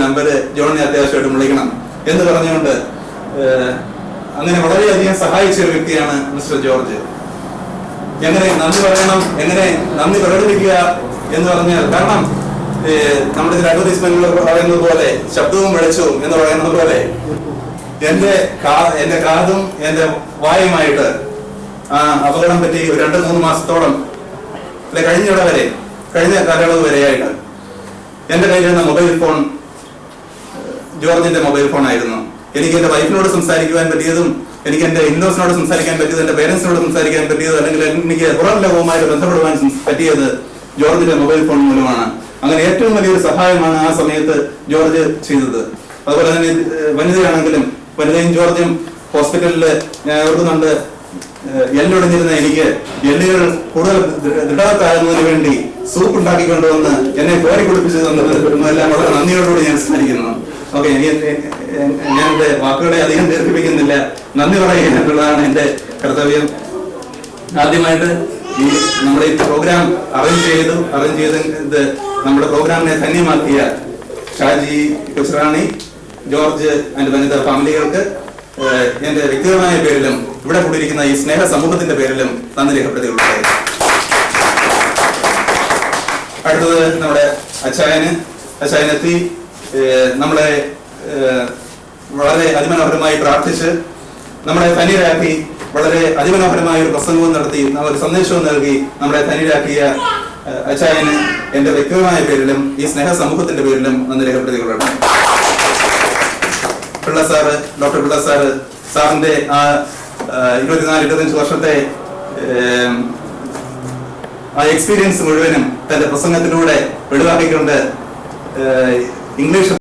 Number ജോണിനെ അത്യാവശ്യമായിട്ട് വിളിക്കണം എന്ന് പറഞ്ഞുകൊണ്ട് അങ്ങനെ വളരെയധികം സഹായിച്ച ഒരു വ്യക്തിയാണ് മിസ്റ്റർ ജോർജ്. എങ്ങനെ നന്ദി പറയണം, എങ്ങനെ നന്ദി പ്രകടിപ്പിക്കുക എന്ന് പറഞ്ഞാൽ, കാരണം നമ്മുടെ ചില അഡ്വർടൈസ്മെന്റുകൾ പറയുന്നത് പോലെ ശബ്ദവും വെളിച്ചവും എന്ന് പറയുന്നത് പോലെ എന്റെ കാതും എന്റെ വായുമായിട്ട് അപകടം പറ്റി 2-3 മാസത്തോളം കഴിഞ്ഞ കാലയളവ് വരെയായിട്ട് എന്റെ കയ്യിലിരുന്ന മൊബൈൽ ഫോൺ ജോർജിന്റെ മൊബൈൽ ഫോൺ ആയിരുന്നു. എനിക്ക് എന്റെ വൈഫിനോട് സംസാരിക്കുവാൻ പറ്റിയതും, എനിക്ക് എന്റെ ഇൻലോസിനോട് സംസാരിക്കാൻ പറ്റിയത്, എന്റെ പേരൻസിനോട് സംസാരിക്കാൻ പറ്റിയത്, അല്ലെങ്കിൽ എനിക്ക് പുറം ലോകവുമായിട്ട് ബന്ധപ്പെടുവാൻ പറ്റിയത് ജോർജിന്റെ മൊബൈൽ ഫോൺ മൂലമാണ്. അങ്ങനെ ഏറ്റവും വലിയൊരു സഹായമാണ് ആ സമയത്ത് ജോർജ് ചെയ്തത്. അതുപോലെ തന്നെ വനിതയാണെങ്കിലും വനിതയും ജോർജും ഹോസ്പിറ്റലിൽ ഞാൻ ഓർക്കുന്നുണ്ട്, എല്ലൊടിഞ്ഞിരുന്ന എനിക്ക് എല്ലുകൾ കൂടുതൽ ദൃഢത്താകുന്നതിന് വേണ്ടി സൂപ്പ് ഉണ്ടാക്കിക്കൊണ്ടുവന്ന് എന്നെ കോരി കുളിപ്പിച്ചു തന്നത് എല്ലാം വളരെ നന്ദിയോടുകൂടി ഞാൻ സ്മരിക്കുന്നു. ഓക്കെ, ഞാൻ എന്റെ വാക്കുകളെ അധികം ദീർഘിപ്പിക്കുന്നില്ല. നന്ദി പറയുക എന്നുള്ളതാണ് എന്റെ കർത്തവ്യം. ആദ്യമായിട്ട് നമ്മുടെ ഈ പ്രോഗ്രാം അറേഞ്ച് ചെയ്ത് നമ്മുടെ പ്രോഗ്രാമിനെ ധന്യമാക്കിയ ഷാജി കൊച്ചുറാണി, ജോർജ് ആൻഡ് വനിത ഫാമിലികൾക്ക് എന്റെ വ്യക്തിപരമായ പേരിലും ഇവിടെ കൂടിയിരിക്കുന്ന ഈ സ്നേഹ സമൂഹത്തിന്റെ പേരിലും നന്ദി രേഖപ്പെടുത്തിയിട്ടുണ്ടായി. അടുത്തത് നമ്മുടെ അച്ചായനെത്തി നമ്മളെ വളരെ അതിമനോഹരമായി പ്രാർത്ഥിച്ച് നമ്മളെ ധന്യരാക്കി, വളരെ അതിമനോഹരമായ ഒരു പ്രസംഗവും നടത്തി, ഒരു സന്ദേശവും നൽകി നമ്മളെ ധന്യരാക്കിയ അച്ചായന് എന്റെ വ്യക്തിപരമായ പേരിലും ഈ സ്നേഹ സമൂഹത്തിന്റെ പേരിലും നന്ദി രേഖപ്പെടുത്തിക്കൊള്ളണം. ഡോക്ടർ പിള്ള സാറിന്റെ ആ 24-25 വർഷത്തെ ആ എക്സ്പീരിയൻസ് മുഴുവനും തന്റെ പ്രസംഗത്തിലൂടെ വെളിവാക്കിക്കൊണ്ട് ഇംഗ്ലീഷ്